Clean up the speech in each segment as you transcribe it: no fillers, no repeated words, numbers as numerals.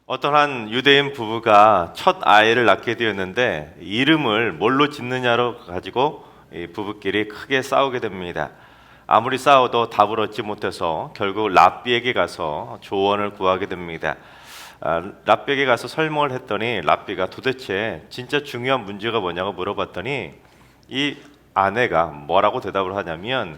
어떤 한 유대인 부부가 첫 아이를 낳게 되었는데 이름을 뭘로 짓느냐로 가지고 이 부부끼리 크게 싸우게 됩니다. 아무리 싸워도 답을 얻지 못해서 결국 랍비에게 가서 조언을 구하게 됩니다. 랍비에게 가서 설명을 했더니 랍비가 도대체 진짜 중요한 문제가 뭐냐고 물어봤더니 이 아내가 뭐라고 대답을 하냐면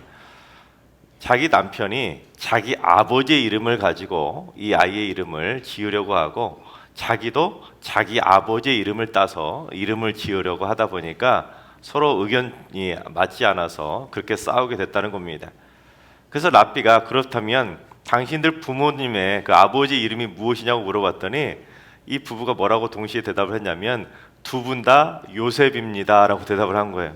자기 남편이 자기 아버지의 이름을 가지고 이 아이의 이름을 지으려고 하고 자기도 자기 아버지의 이름을 따서 이름을 지으려고 하다 보니까 서로 의견이 맞지 않아서 그렇게 싸우게 됐다는 겁니다. 그래서 랍비가 그렇다면 당신들 부모님의 그 아버지 이름이 무엇이냐고 물어봤더니 이 부부가 뭐라고 동시에 대답을 했냐면 두 분 다 요셉입니다 라고 대답을 한 거예요.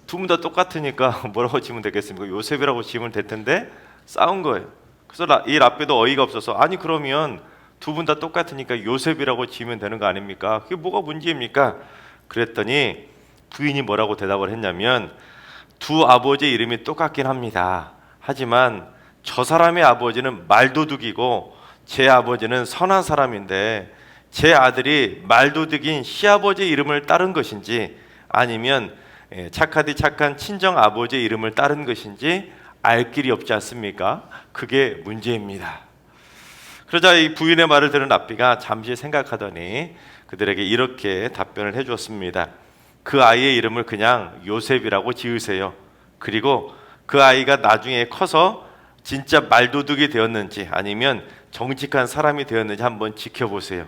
두 분 다 똑같으니까 뭐라고 지으면 되겠습니까? 요셉이라고 지으면 될 텐데 싸운 거예요. 그래서 이 랍비도 어이가 없어서 아니 그러면 두 분 다 똑같으니까 요셉이라고 지으면 되는 거 아닙니까? 그게 뭐가 문제입니까? 그랬더니 부인이 뭐라고 대답을 했냐면 두 아버지의 이름이 똑같긴 합니다. 하지만 저 사람의 아버지는 말도둑이고 제 아버지는 선한 사람인데 제 아들이 말도둑인 시아버지의 이름을 따른 것인지 아니면 착하디 착한 친정 아버지의 이름을 따른 것인지 알 길이 없지 않습니까? 그게 문제입니다. 그러자 이 부인의 말을 들은 랍비가 잠시 생각하더니 그들에게 이렇게 답변을 해주었습니다. 그 아이의 이름을 그냥 요셉이라고 지으세요. 그리고 그 아이가 나중에 커서 진짜 말도둑이 되었는지 아니면 정직한 사람이 되었는지 한번 지켜보세요.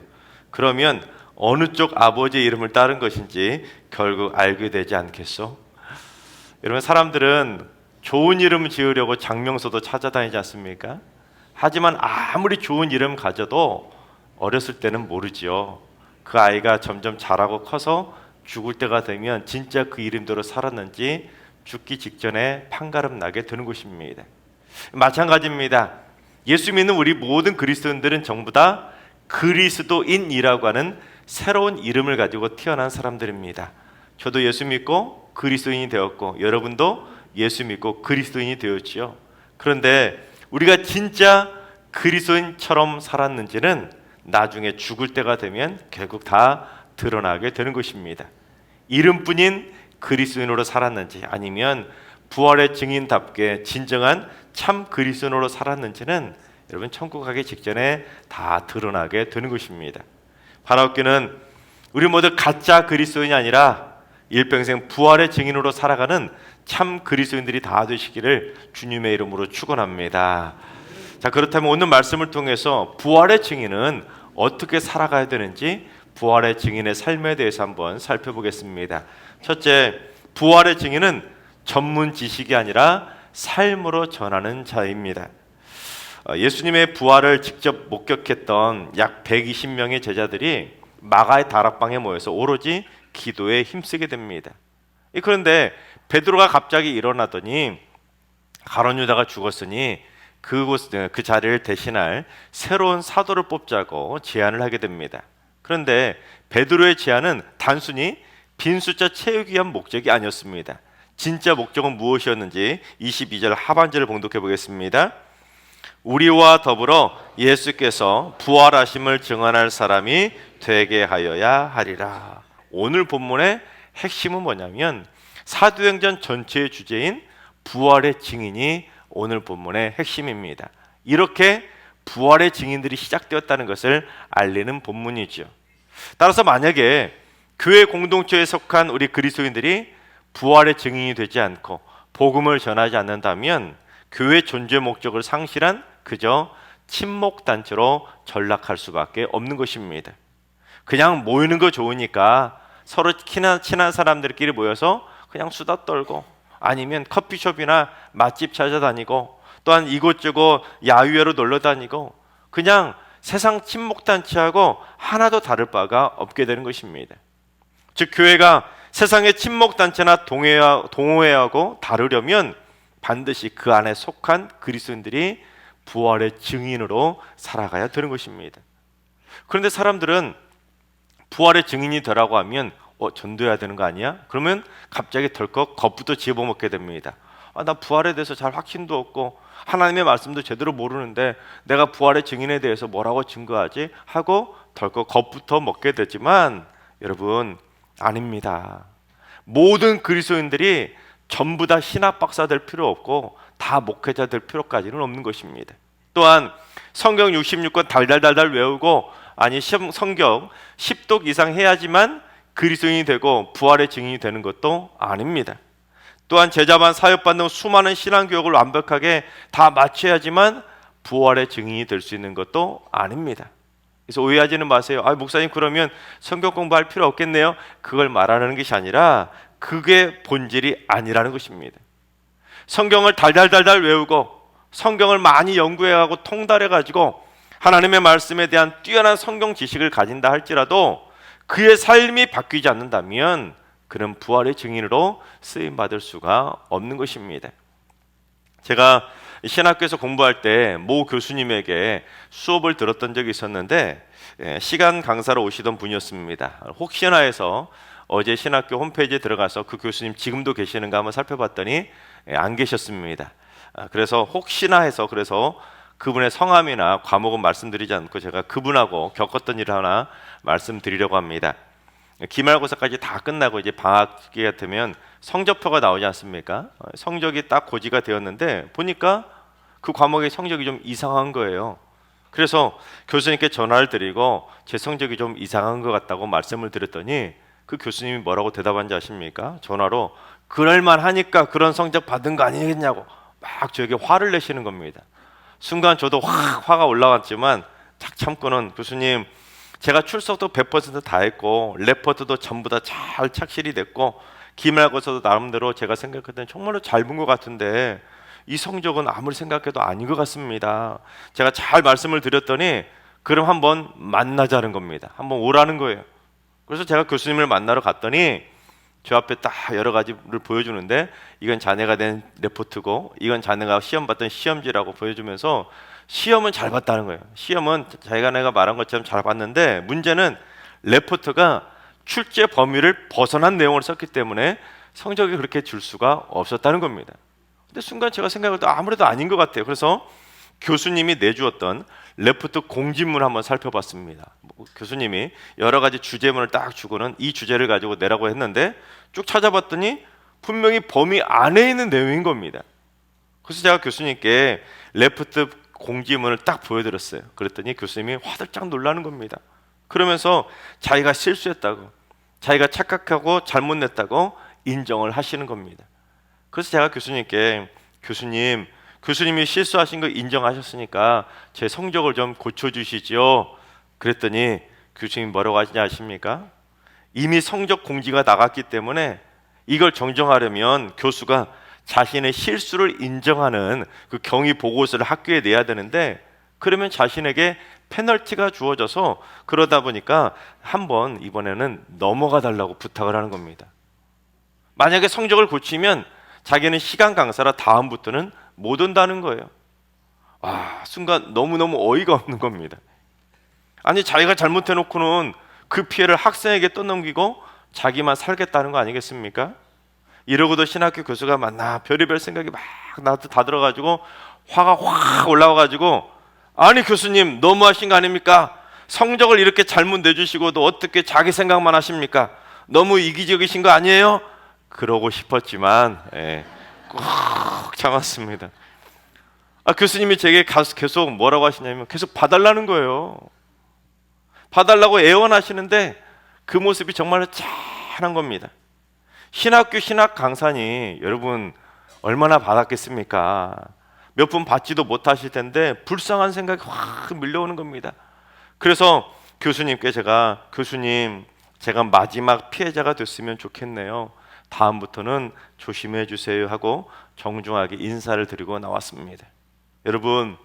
그러면 어느 쪽 아버지의 이름을 따른 것인지 결국 알게 되지 않겠소? 여러분, 사람들은 좋은 이름 지으려고 장명소도 찾아다니지 않습니까? 하지만 아무리 좋은 이름 가져도 어렸을 때는 모르지요. 그 아이가 점점 자라고 커서 죽을 때가 되면 진짜 그 이름대로 살았는지 죽기 직전에 판가름 나게 되는 것입니다. 마찬가지입니다. 예수 믿는 우리 모든 그리스도인들은 전부 다 그리스도인이라고 하는 새로운 이름을 가지고 태어난 사람들입니다. 저도 예수 믿고 그리스도인이 되었고 여러분도 예수 믿고 그리스도인이 되었지요. 그런데 우리가 진짜 그리스도인처럼 살았는지는 나중에 죽을 때가 되면 결국 다 드러나게 되는 것입니다. 이름뿐인 그리스도인으로 살았는지 아니면 부활의 증인답게 진정한 참 그리스도인으로 살았는지는 여러분 천국 가기 직전에 다 드러나게 되는 것입니다. 바라옵기는 우리 모두 가짜 그리스도인이 아니라 일평생 부활의 증인으로 살아가는 참 그리스도인들이 다 되시기를 주님의 이름으로 축원합니다. 자, 그렇다면 오늘 말씀을 통해서 부활의 증인은 어떻게 살아가야 되는지 부활의 증인의 삶에 대해서 한번 살펴보겠습니다. 첫째, 부활의 증인은 전문 지식이 아니라 삶으로 전하는 자입니다. 예수님의 부활을 직접 목격했던 약 120명의 제자들이 마가의 다락방에 모여서 오로지 기도에 힘쓰게 됩니다. 그런데 베드로가 갑자기 일어나더니 가룟 유다가 죽었으니 그 자리를 대신할 새로운 사도를 뽑자고 제안을 하게 됩니다. 그런데 베드로의 제안은 단순히 빈 숫자 채우기 위한 목적이 아니었습니다. 진짜 목적은 무엇이었는지 22절 하반절을 봉독해 보겠습니다. 우리와 더불어 예수께서 부활하심을 증언할 사람이 되게 하여야 하리라. 오늘 본문의 핵심은 뭐냐면 사도행전 전체의 주제인 부활의 증인이 오늘 본문의 핵심입니다. 이렇게 부활의 증인들이 시작되었다는 것을 알리는 본문이죠. 따라서 만약에 교회 공동체에 속한 우리 그리스도인들이 부활의 증인이 되지 않고 복음을 전하지 않는다면 교회 존재 목적을 상실한 그저 친목단체로 전락할 수밖에 없는 것입니다. 그냥 모이는 거 좋으니까 서로 친한 사람들끼리 모여서 그냥 수다 떨고 아니면 커피숍이나 맛집 찾아다니고 또한 이곳저곳 야유회로 놀러 다니고 그냥 세상 친목단체하고 하나도 다를 바가 없게 되는 것입니다. 즉 교회가 세상의 친목단체나 동호회하고 다르려면 반드시 그 안에 속한 그리스도인들이 부활의 증인으로 살아가야 되는 것입니다. 그런데 사람들은 부활의 증인이 되라고 하면 전도해야 되는 거 아니야? 그러면 갑자기 덜컥 겁부터 집어먹게 됩니다. 나 부활에 대해서 잘 확신도 없고 하나님의 말씀도 제대로 모르는데 내가 부활의 증인에 대해서 뭐라고 증거하지? 하고 덜컥 겁부터 먹게 되지만 여러분, 아닙니다. 모든 그리스도인들이 전부 다 신학 박사 될 필요 없고 다 목회자 될 필요까지는 없는 것입니다. 또한 성경 66권 달달달달 외우고 성경 10독 이상 해야지만 그리스도인이 되고 부활의 증인이 되는 것도 아닙니다. 또한 제자반 사역받는 수많은 신앙교육을 완벽하게 다 마쳐야지만 부활의 증인이 될 수 있는 것도 아닙니다. 그래서 오해하지는 마세요. 목사님, 그러면 성경 공부할 필요 없겠네요. 그걸 말하는 것이 아니라 그게 본질이 아니라는 것입니다. 성경을 달달달달 외우고 성경을 많이 연구해가고 통달해가지고 하나님의 말씀에 대한 뛰어난 성경 지식을 가진다 할지라도 그의 삶이 바뀌지 않는다면 그는 부활의 증인으로 쓰임받을 수가 없는 것입니다. 제가 신학교에서 공부할 때 모 교수님에게 수업을 들었던 적이 있었는데 시간 강사로 오시던 분이었습니다. 혹시나 해서 어제 신학교 홈페이지에 들어가서 그 교수님 지금도 계시는가 한번 살펴봤더니 안 계셨습니다. 그래서 혹시나 해서 그분의 성함이나 과목은 말씀드리지 않고 제가 그분하고 겪었던 일을 하나 말씀드리려고 합니다. 기말고사까지 다 끝나고 이제 방학기 같으면 성적표가 나오지 않습니까? 성적이 딱 고지가 되었는데 보니까 그 과목의 성적이 좀 이상한 거예요. 그래서 교수님께 전화를 드리고 제 성적이 좀 이상한 것 같다고 말씀을 드렸더니 그 교수님이 뭐라고 대답한지 아십니까? 전화로 그럴만 하니까 그런 성적 받은 거 아니겠냐고 막 저에게 화를 내시는 겁니다. 순간 저도 화가 올라왔지만 딱 참고는 교수님, 제가 출석도 100% 다 했고 레포트도 전부 다 잘 착실히 됐고 기말고사도 나름대로 제가 생각할 때는 정말로 잘 본 것 같은데 이 성적은 아무리 생각해도 아닌 것 같습니다. 제가 잘 말씀을 드렸더니 그럼 한번 만나자는 겁니다. 한번 오라는 거예요. 그래서 제가 교수님을 만나러 갔더니 저 앞에 딱 여러 가지를 보여주는데 이건 자네가 낸 레포트고 이건 자네가 시험 봤던 시험지라고 보여주면서 시험은 잘 봤다는 거예요. 시험은 자기가 내가 말한 것처럼 잘 봤는데 문제는 레포트가 출제 범위를 벗어난 내용을 썼기 때문에 성적이 그렇게 줄 수가 없었다는 겁니다. 근데 순간 제가 생각할 때 아무래도 아닌 것 같아요. 그래서 교수님이 내주었던 레포트 공지문을 한번 살펴봤습니다. 교수님이 여러 가지 주제문을 딱 주고는 이 주제를 가지고 내라고 했는데 쭉 찾아봤더니 분명히 범위 안에 있는 내용인 겁니다. 그래서 제가 교수님께 레포트 공지문을 딱 보여드렸어요. 그랬더니 교수님이 화들짝 놀라는 겁니다. 그러면서 자기가 실수했다고, 자기가 착각하고 잘못 냈다고 인정을 하시는 겁니다. 그래서 제가 교수님께 교수님이 실수하신 거 인정하셨으니까 제 성적을 좀 고쳐주시죠. 그랬더니 교수님이 뭐라고 하시냐 아십니까? 이미 성적 공지가 나갔기 때문에 이걸 정정하려면 교수가 자신의 실수를 인정하는 그 경위 보고서를 학교에 내야 되는데 그러면 자신에게 페널티가 주어져서 그러다 보니까 한번 이번에는 넘어가 달라고 부탁을 하는 겁니다. 만약에 성적을 고치면 자기는 시간 강사라 다음부터는 못 온다는 거예요. 순간 너무너무 어이가 없는 겁니다. 아니 자기가 잘못해놓고는 그 피해를 학생에게 떠넘기고 자기만 살겠다는 거 아니겠습니까? 이러고도 신학교 교수가 만나 별의별 생각이 막 나한테 다 들어가지고 화가 확 올라와가지고 아니 교수님 너무하신 거 아닙니까? 성적을 이렇게 잘못 내주시고도 어떻게 자기 생각만 하십니까? 너무 이기적이신 거 아니에요? 그러고 싶었지만 꼭 참았습니다. 교수님이 제게 계속 뭐라고 하시냐면 계속 봐달라는 거예요. 봐달라고 애원하시는데 그 모습이 정말로 짠한 겁니다. 신학교 신학 강사니 여러분 얼마나 받았겠습니까? 몇 분 받지도 못하실 텐데 불쌍한 생각이 확 밀려오는 겁니다. 그래서 교수님께 교수님 제가 마지막 피해자가 됐으면 좋겠네요. 다음부터는 조심해 주세요 하고 정중하게 인사를 드리고 나왔습니다. 여러분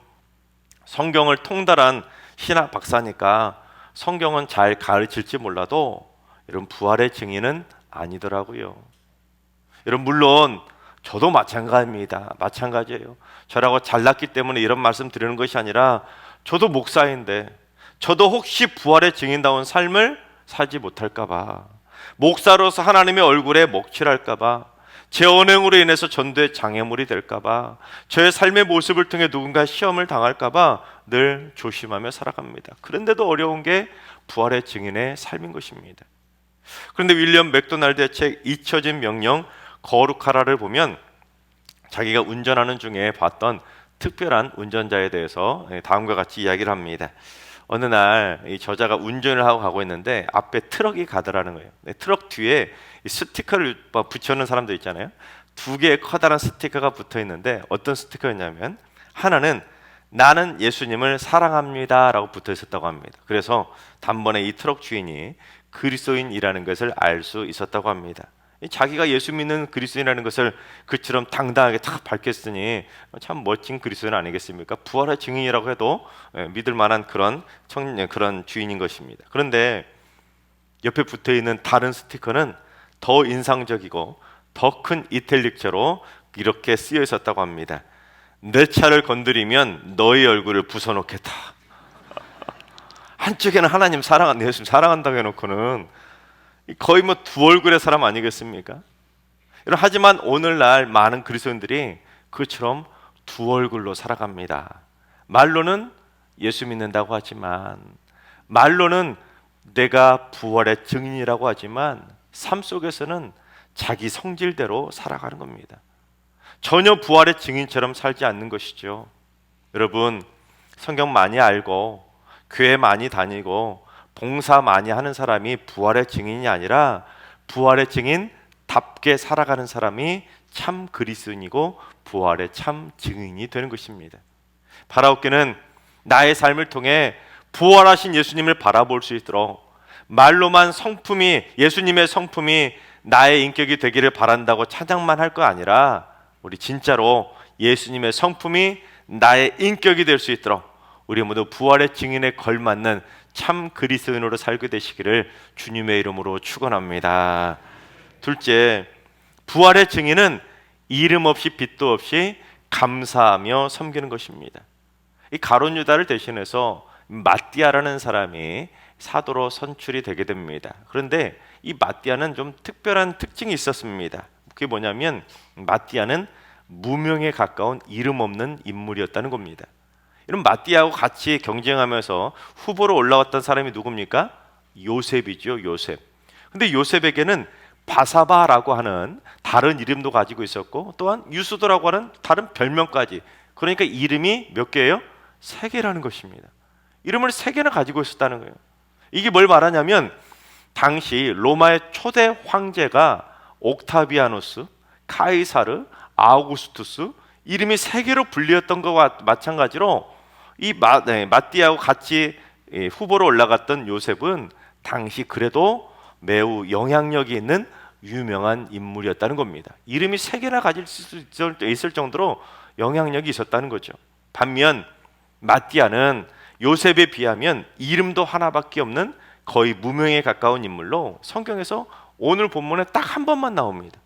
성경을 통달한 신학 박사니까 성경은 잘 가르칠지 몰라도 여러분 부활의 증인은 아니더라고요. 여러분 물론 저도 마찬가지예요. 저라고 잘났기 때문에 이런 말씀 드리는 것이 아니라 저도 목사인데 저도 혹시 부활의 증인다운 삶을 살지 못할까 봐, 목사로서 하나님의 얼굴에 먹칠할까 봐, 제 언행으로 인해서 전도의 장애물이 될까 봐, 저의 삶의 모습을 통해 누군가 시험을 당할까 봐 늘 조심하며 살아갑니다. 그런데도 어려운 게 부활의 증인의 삶인 것입니다. 그런데 윌리엄 맥도날드의 책 잊혀진 명령 거룩하라를 보면 자기가 운전하는 중에 봤던 특별한 운전자에 대해서 다음과 같이 이야기를 합니다. 어느 날 이 저자가 운전을 하고 가고 있는데 앞에 트럭이 가더라는 거예요. 트럭 뒤에 스티커를 붙여놓은 사람들 있잖아요. 두 개의 커다란 스티커가 붙어 있는데 어떤 스티커였냐면 하나는 나는 예수님을 사랑합니다 라고 붙어 있었다고 합니다. 그래서 단번에 이 트럭 주인이 그리스도인이라는 것을 알 수 있었다고 합니다. 자기가 예수 믿는 그리스도인이라는 것을 그처럼 당당하게 탁 밝혔으니 참 멋진 그리스도인 아니겠습니까? 부활의 증인이라고 해도 믿을 만한 그런 주인인 것입니다. 그런데 옆에 붙어 있는 다른 스티커는 더 인상적이고 더 큰 이탈릭체로 이렇게 쓰여 있었다고 합니다. 내 차를 건드리면 너의 얼굴을 부숴놓겠다. 한쪽에는 하나님 사랑한다, 예수님 사랑한다고 해놓고는 거의 뭐 두 얼굴의 사람 아니겠습니까? 하지만 오늘날 많은 그리스도인들이 그처럼 두 얼굴로 살아갑니다. 말로는 예수 믿는다고 하지만, 말로는 내가 부활의 증인이라고 하지만 삶 속에서는 자기 성질대로 살아가는 겁니다. 전혀 부활의 증인처럼 살지 않는 것이죠. 여러분, 성경 많이 알고 교회 많이 다니고 봉사 많이 하는 사람이 부활의 증인이 아니라 부활의 증인답게 살아가는 사람이 참 그리스도인이고 부활의 참 증인이 되는 것입니다. 바라옵기는 나의 삶을 통해 부활하신 예수님을 바라볼 수 있도록 말로만 성품이, 예수님의 성품이 나의 인격이 되기를 바란다고 찬양만 할 거 아니라 우리 진짜로 예수님의 성품이 나의 인격이 될 수 있도록 우리 모두 부활의 증인에 걸맞는 참 그리스도인으로 살게 되시기를 주님의 이름으로 축원합니다. 둘째, 부활의 증인은 이름 없이 빚도 없이 감사하며 섬기는 것입니다. 이 가룟 유다를 대신해서 마띠아라는 사람이 사도로 선출이 되게 됩니다. 그런데 이 마띠아는 좀 특별한 특징이 있었습니다. 그게 뭐냐면 마띠아는 무명에 가까운 이름 없는 인물이었다는 겁니다. 이런 마띠아하고 같이 경쟁하면서 후보로 올라왔던 사람이 누굽니까? 요셉이죠, 요셉. 근데 요셉에게는 바사바라고 하는 다른 이름도 가지고 있었고 또한 유스도라고 하는 다른 별명까지, 그러니까 이름이 몇 개예요? 3개라는 것입니다. 이름을 3개나 가지고 있었다는 거예요. 이게 뭘 말하냐면 당시 로마의 초대 황제가 옥타비아누스, 카이사르, 아우구스투스, 이름이 3개로 불리었던 것과 마찬가지로 이 마띠아하고 같이 후보로 올라갔던 요셉은 당시 그래도 매우 영향력이 있는 유명한 인물이었다는 겁니다. 이름이 3개나 가질 수 있을 정도로 영향력이 있었다는 거죠. 반면 마띠아는 요셉에 비하면 이름도 하나밖에 없는 거의 무명에 가까운 인물로 성경에서 오늘 본문에 딱 한 번만 나옵니다.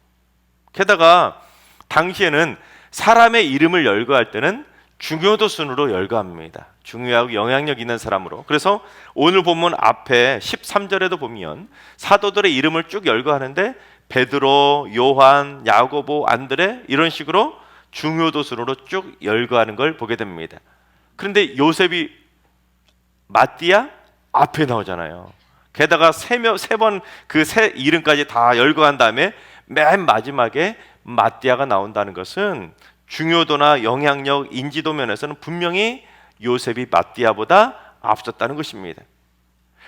게다가 당시에는 사람의 이름을 열거할 때는 중요도 순으로 열거합니다. 중요하고 영향력 있는 사람으로. 그래서 오늘 본문 앞에 13절에도 보면 사도들의 이름을 쭉 열거하는데 베드로, 요한, 야고보, 안드레 이런 식으로 중요도 순으로 쭉 열거하는 걸 보게 됩니다. 그런데 요셉이 마띠아 앞에 나오잖아요. 게다가 세 번 그 세 이름까지 다 열거한 다음에 맨 마지막에 마띠아가 나온다는 것은 중요도나 영향력, 인지도 면에서는 분명히 요셉이 마띠아보다 앞섰다는 것입니다.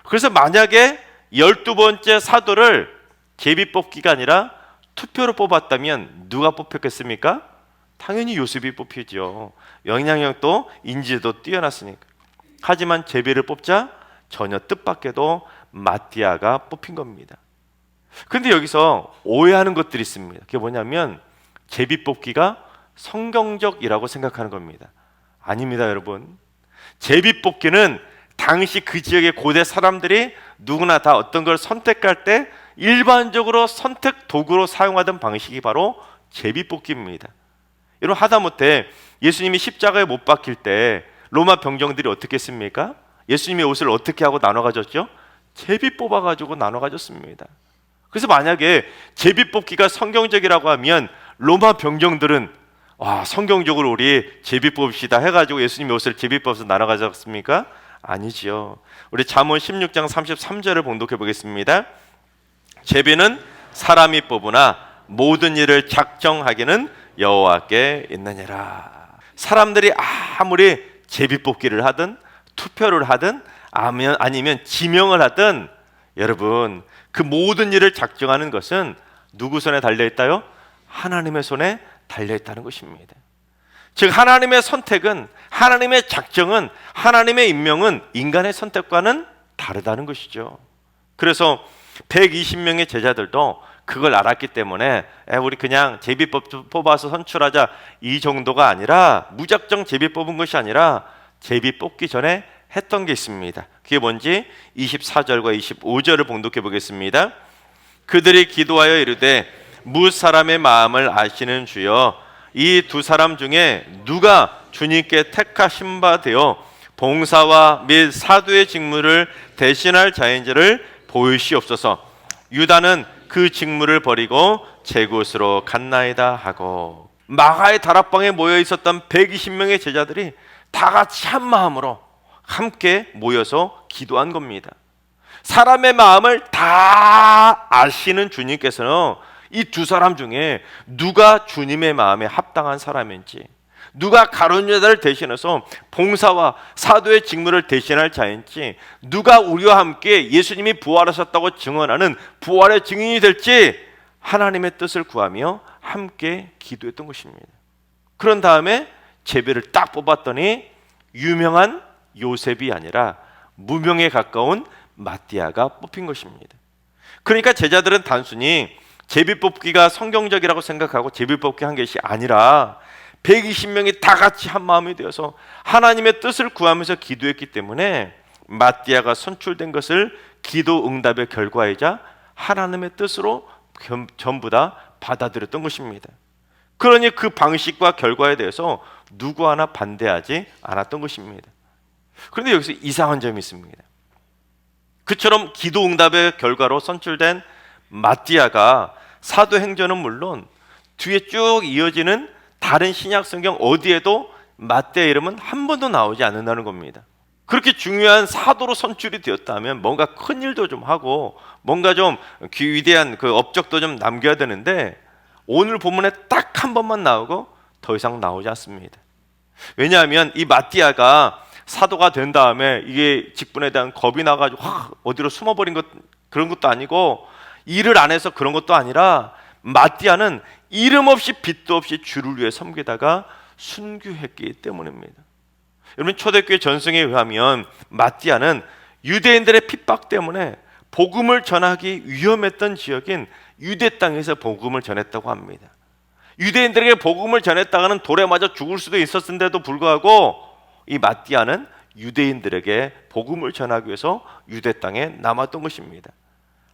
그래서 만약에 12번째 사도를 제비뽑기가 아니라 투표로 뽑았다면 누가 뽑혔겠습니까? 당연히 요셉이 뽑히죠. 영향력도 인지도 뛰어났으니까. 하지만 제비를 뽑자 전혀 뜻밖에도 마띠아가 뽑힌 겁니다. 그런데 여기서 오해하는 것들이 있습니다. 그게 뭐냐면 제비 뽑기가 성경적이라고 생각하는 겁니다. 아닙니다, 여러분. 제비 뽑기는 당시 그 지역의 고대 사람들이 누구나 다 어떤 걸 선택할 때 일반적으로 선택 도구로 사용하던 방식이 바로 제비 뽑기입니다. 여러분, 하다못해 예수님이 십자가에 못 박힐 때 로마 병정들이 어떻게 했습니까? 예수님의 옷을 어떻게 하고 나눠 가졌죠? 제비 뽑아가지고 나눠 가졌습니다. 그래서 만약에 제비 뽑기가 성경적이라고 하면 로마 병정들은 성경적으로 우리 제비 뽑읍시다 해가지고 예수님의 옷을 제비 뽑아서 나눠 가졌습니까? 아니지요. 우리 잠언 16장 33절을 봉독해 보겠습니다. 제비는 사람이 뽑으나 모든 일을 작정하기는 여호와께 있느니라. 사람들이 아무리 제비 뽑기를 하든 투표를 하든 아니면 지명을 하든, 여러분, 그 모든 일을 작정하는 것은 누구 손에 달려있다요? 하나님의 손에 달려있다는 것입니다. 즉 하나님의 선택은, 하나님의 작정은, 하나님의 임명은 인간의 선택과는 다르다는 것이죠. 그래서 120명의 제자들도 그걸 알았기 때문에 우리 그냥 제비 뽑아서 선출하자, 이 정도가 아니라, 무작정 제비 뽑은 것이 아니라 제비 뽑기 전에 했던 게 있습니다. 그게 뭔지 24절과 25절을 봉독해 보겠습니다. 그들이 기도하여 이르되 뭇 사람의 마음을 아시는 주여, 이 두 사람 중에 누가 주님께 택하신 바 되어 봉사와 및 사도의 직무를 대신할 자인지를 보이시옵소서. 유다는 그 직무를 버리고 제 곳으로 갔나이다 하고, 마가의 다락방에 모여 있었던 120명의 제자들이 다 같이 한 마음으로 함께 모여서 기도한 겁니다. 사람의 마음을 다 아시는 주님께서는 이 두 사람 중에 누가 주님의 마음에 합당한 사람인지, 누가 가룟 유다를 대신해서 봉사와 사도의 직무를 대신할 자인지, 누가 우리와 함께 예수님이 부활하셨다고 증언하는 부활의 증인이 될지 하나님의 뜻을 구하며 함께 기도했던 것입니다. 그런 다음에 제비를 딱 뽑았더니 유명한 요셉이 아니라 무명에 가까운 마띠아가 뽑힌 것입니다. 그러니까 제자들은 단순히 제비 뽑기가 성경적이라고 생각하고 제비 뽑기 한 것이 아니라 120명이 다 같이 한 마음이 되어서 하나님의 뜻을 구하면서 기도했기 때문에 마띠아가 선출된 것을 기도 응답의 결과이자 하나님의 뜻으로 전부 다 받아들였던 것입니다. 그러니 그 방식과 결과에 대해서 누구 하나 반대하지 않았던 것입니다. 그런데 여기서 이상한 점이 있습니다. 그처럼 기도 응답의 결과로 선출된 마띠아가 사도행전은 물론 뒤에 쭉 이어지는 다른 신약 성경 어디에도 마띠아 이름은 한 번도 나오지 않는다는 겁니다. 그렇게 중요한 사도로 선출이 되었다면 뭔가 큰 일도 좀 하고 뭔가 좀 위대한 그 업적도 좀 남겨야 되는데, 오늘 본문에 딱 한 번만 나오고 더 이상 나오지 않습니다. 왜냐하면 이 마띠아가 사도가 된 다음에 이게 직분에 대한 겁이 나가지고 어디로 숨어버린 것, 그런 것도 아니고 일을 안 해서 그런 것도 아니라, 마띠아는 이름 없이 빚도 없이 주를 위해 섬기다가 순교했기 때문입니다. 여러분, 초대교회 전승에 의하면 마띠아는 유대인들의 핍박 때문에 복음을 전하기 위험했던 지역인 유대 땅에서 복음을 전했다고 합니다. 유대인들에게 복음을 전했다가는 돌에 맞아 죽을 수도 있었는데도 불구하고 이 마띠아는 유대인들에게 복음을 전하기 위해서 유대 땅에 남았던 것입니다.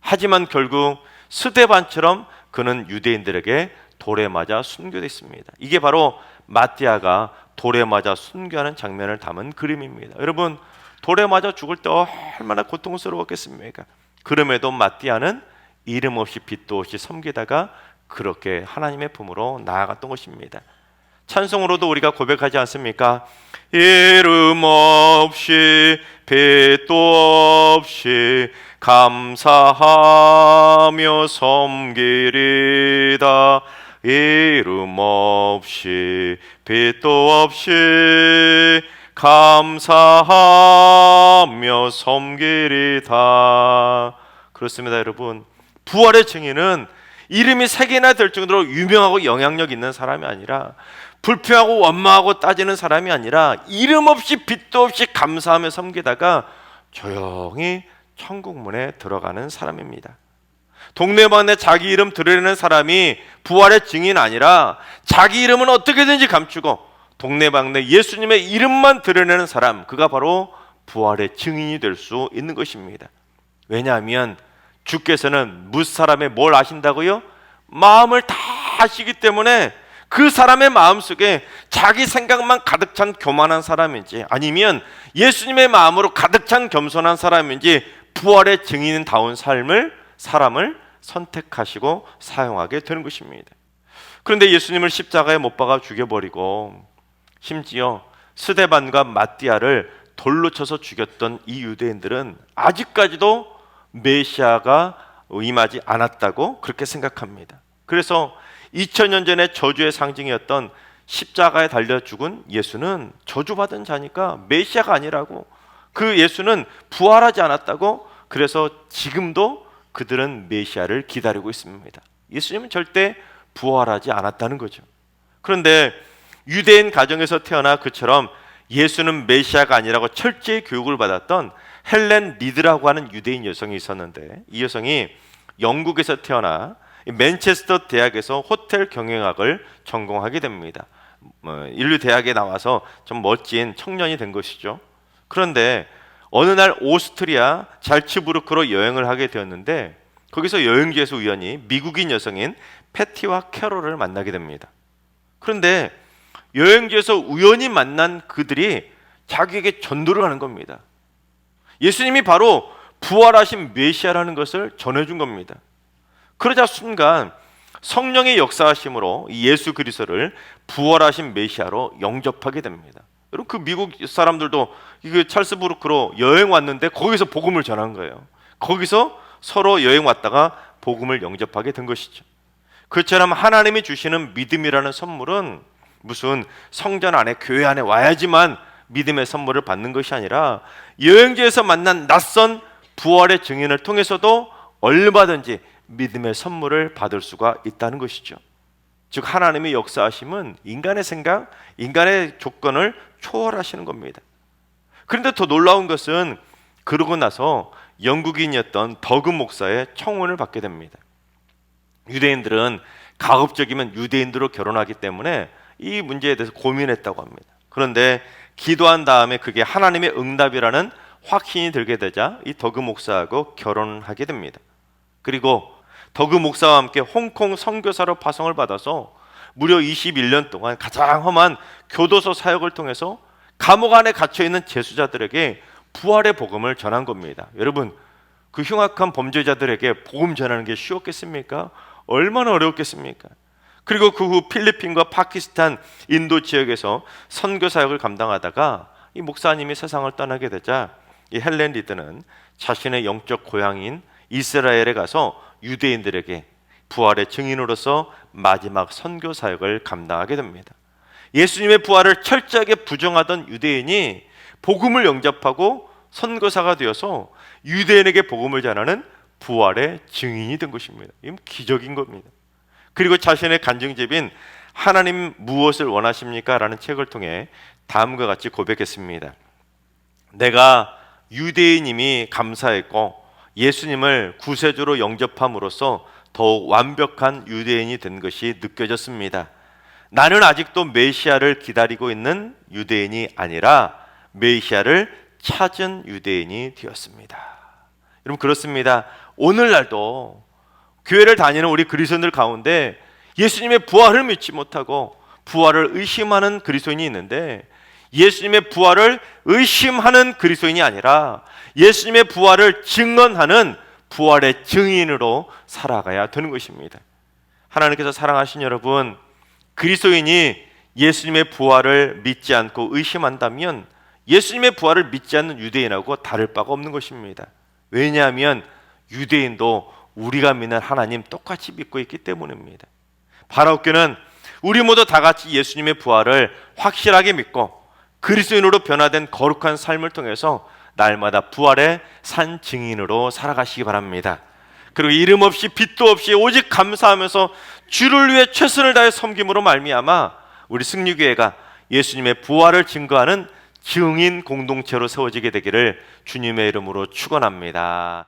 하지만 결국 스데반처럼 그는 유대인들에게 돌에 맞아 순교됐습니다. 이게 바로 마띠아가 돌에 맞아 순교하는 장면을 담은 그림입니다. 여러분, 돌에 맞아 죽을 때 얼마나 고통스러웠겠습니까? 그럼에도 마띠아는 이름 없이 빚도 없이 섬기다가 그렇게 하나님의 품으로 나아갔던 것입니다. 찬송으로도 우리가 고백하지 않습니까? 이름 없이 빚도 없이 감사하며 섬기리다. 이름 없이 빚도 없이 감사하며 섬기리다. 그렇습니다, 여러분. 부활의 증인은 이름이 3개나 될 정도로 유명하고 영향력 있는 사람이 아니라, 불평하고 원망하고 따지는 사람이 아니라, 이름 없이 빚도 없이 감사하며 섬기다가 조용히 천국문에 들어가는 사람입니다. 동네방네 자기 이름 드러내는 사람이 부활의 증인 아니라 자기 이름은 어떻게든지 감추고 동네방네 예수님의 이름만 드러내는 사람, 그가 바로 부활의 증인이 될 수 있는 것입니다. 왜냐하면 주께서는 뭇 사람의 뭘 아신다고요? 마음을 다 아시기 때문에 그 사람의 마음속에 자기 생각만 가득 찬 교만한 사람인지, 아니면 예수님의 마음으로 가득 찬 겸손한 사람인지 부활의 증인다운 사람을 선택하시고 사용하게 되는 것입니다. 그런데 예수님을 십자가에 못 박아 죽여버리고 심지어 스데반과 마띠아를 돌로 쳐서 죽였던 이 유대인들은 아직까지도 메시아가 임하지 않았다고 그렇게 생각합니다. 그래서 2000년 전에 저주의 상징이었던 십자가에 달려 죽은 예수는 저주받은 자니까 메시아가 아니라고, 그 예수는 부활하지 않았다고, 그래서 지금도 그들은 메시아를 기다리고 있습니다. 예수님은 절대 부활하지 않았다는 거죠. 그런데 유대인 가정에서 태어나 그처럼 예수는 메시아가 아니라고 철저히 교육을 받았던 헬렌 리드라고 하는 유대인 여성이 있었는데, 이 여성이 영국에서 태어나 맨체스터 대학에서 호텔 경영학을 전공하게 됩니다. 인류 대학에 나와서 좀 멋진 청년이 된 것이죠. 그런데 어느 날 오스트리아 잘츠부르크로 여행을 하게 되었는데, 거기서 여행지에서 우연히 미국인 여성인 패티와 캐롤을 만나게 됩니다. 그런데 여행지에서 우연히 만난 그들이 자기에게 전도를 하는 겁니다. 예수님이 바로 부활하신 메시아라는 것을 전해준 겁니다. 그러자 순간 성령의 역사하심으로 예수 그리스도를 부활하신 메시아로 영접하게 됩니다. 여러분, 그 미국 사람들도 그 찰스부르크로 여행 왔는데 거기서 복음을 전한 거예요. 거기서 서로 여행 왔다가 복음을 영접하게 된 것이죠. 그처럼 하나님이 주시는 믿음이라는 선물은 무슨 성전 안에, 교회 안에 와야지만 믿음의 선물을 받는 것이 아니라 여행지에서 만난 낯선 부활의 증인을 통해서도 얼마든지 믿음의 선물을 받을 수가 있다는 것이죠. 즉 하나님의 역사하심은 인간의 생각, 인간의 조건을 초월하시는 겁니다. 그런데 더 놀라운 것은 그러고 나서 영국인이었던 더그 목사의 청혼을 받게 됩니다. 유대인들은 가급적이면 유대인들로 결혼하기 때문에 이 문제에 대해서 고민했다고 합니다. 그런데 기도한 다음에 그게 하나님의 응답이라는 확신이 들게 되자 이 더그 목사하고 결혼하게 됩니다. 그리고 더그 목사와 함께 홍콩 선교사로 파송을 받아서 무려 21년 동안 가장 험한 교도소 사역을 통해서 감옥 안에 갇혀있는 재수자들에게 부활의 복음을 전한 겁니다. 여러분, 그 흉악한 범죄자들에게 복음 전하는 게 쉬웠겠습니까? 얼마나 어려웠겠습니까? 그리고 그 후 필리핀과 파키스탄, 인도 지역에서 선교 사역을 감당하다가 이 목사님이 세상을 떠나게 되자 이 헬렌 리드는 자신의 영적 고향인 이스라엘에 가서 유대인들에게 부활의 증인으로서 마지막 선교 사역을 감당하게 됩니다. 예수님의 부활을 철저하게 부정하던 유대인이 복음을 영접하고 선교사가 되어서 유대인에게 복음을 전하는 부활의 증인이 된 것입니다. 이건 기적인 겁니다. 그리고 자신의 간증집인 하나님 무엇을 원하십니까? 라는 책을 통해 다음과 같이 고백했습니다. 내가 유대인임이 감사했고 예수님을 구세주로 영접함으로써 더욱 완벽한 유대인이 된 것이 느껴졌습니다. 나는 아직도 메시아를 기다리고 있는 유대인이 아니라 메시아를 찾은 유대인이 되었습니다. 여러분, 그렇습니다. 오늘날도 교회를 다니는 우리 그리스도인들 가운데 예수님의 부활을 믿지 못하고 부활을 의심하는 그리스도인이 있는데, 예수님의 부활을 의심하는 그리스도인이 아니라 예수님의 부활을 증언하는 부활의 증인으로 살아가야 되는 것입니다. 하나님께서 사랑하신 여러분, 그리스도인이 예수님의 부활을 믿지 않고 의심한다면 예수님의 부활을 믿지 않는 유대인하고 다를 바가 없는 것입니다. 왜냐하면 유대인도 우리가 믿는 하나님 똑같이 믿고 있기 때문입니다. 바라옵교는 우리 모두 다 같이 예수님의 부활을 확실하게 믿고 그리스도인으로 변화된 거룩한 삶을 통해서 날마다 부활의 산 증인으로 살아가시기 바랍니다. 그리고 이름 없이 빚도 없이 오직 감사하면서 주를 위해 최선을 다해 섬김으로 말미암아 우리 승리교회가 예수님의 부활을 증거하는 증인 공동체로 세워지게 되기를 주님의 이름으로 축원합니다.